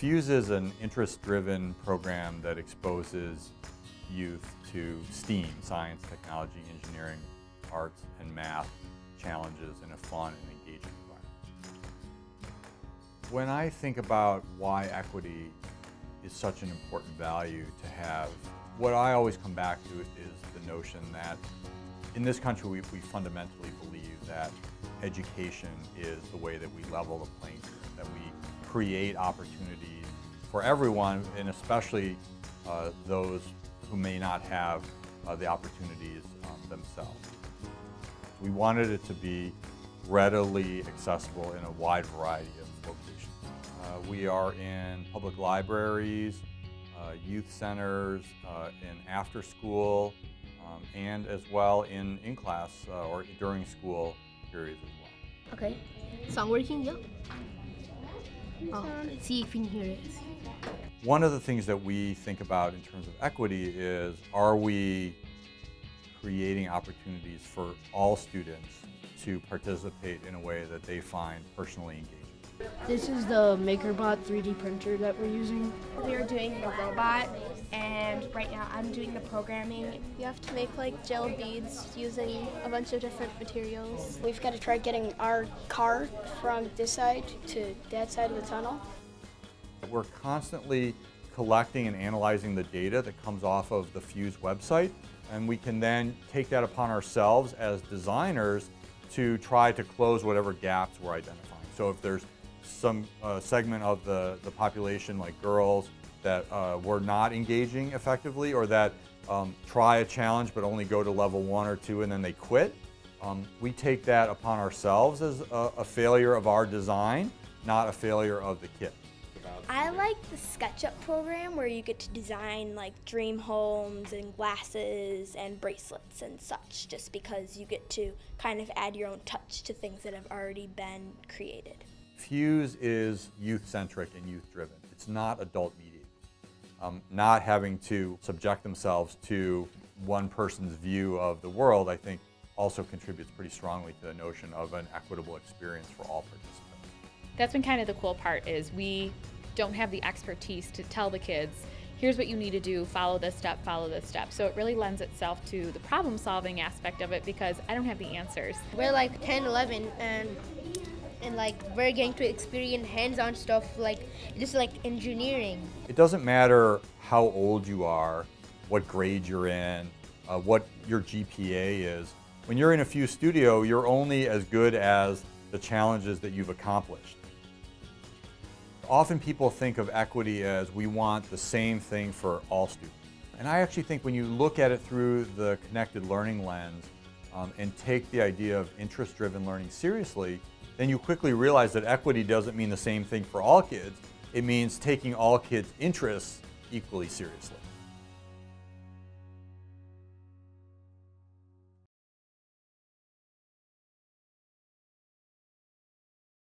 FUSE is an interest-driven program that exposes youth to STEAM, science, technology, engineering, arts, and math challenges in a fun and engaging environment. When I think about why equity is such an important value to have, what I always come back to is the notion that in this country we fundamentally believe that education is the way that we level the playing field, that we create opportunities for everyone, and especially those who may not have the opportunities themselves. We wanted it to be readily accessible in a wide variety of locations. We are in public libraries, youth centers, in after school, and as well in class or during school periods as well. Okay, song working, yeah. Oh, let's see if you can hear it. One of the things that we think about in terms of equity is, are we creating opportunities for all students to participate in a way that they find personally engaging? This is the MakerBot 3D printer that we're using. We are doing the robot, and right now I'm doing the programming. You have to make like gel beads using a bunch of different materials. We've got to try getting our car from this side to that side of the tunnel. We're constantly collecting and analyzing the data that comes off of the FUSE website, and we can then take that upon ourselves as designers to try to close whatever gaps we're identifying. So if there's some segment of the population, like girls, that were not engaging effectively, or that try a challenge but only go to level 1 or 2 and then they quit, we take that upon ourselves as a failure of our design, not a failure of the kit. I like the SketchUp program where you get to design like dream homes and glasses and bracelets and such, just because you get to kind of add your own touch to things that have already been created. FUSE is youth-centric and youth-driven. It's not adult-mediated. Not having to subject themselves to one person's view of the world, I think, also contributes pretty strongly to the notion of an equitable experience for all participants. That's been kind of the cool part, is we don't have the expertise to tell the kids, here's what you need to do, follow this step, follow this step. So it really lends itself to the problem-solving aspect of it, because I don't have the answers. We're like 10, 11, and like we're getting to experience hands-on stuff, like just like engineering. It doesn't matter how old you are, what grade you're in, what your GPA is. When you're in a FUSE studio, you're only as good as the challenges that you've accomplished. Often people think of equity as we want the same thing for all students. And I actually think when you look at it through the connected learning lens and take the idea of interest-driven learning seriously, then you quickly realize that equity doesn't mean the same thing for all kids. It means taking all kids' interests equally seriously.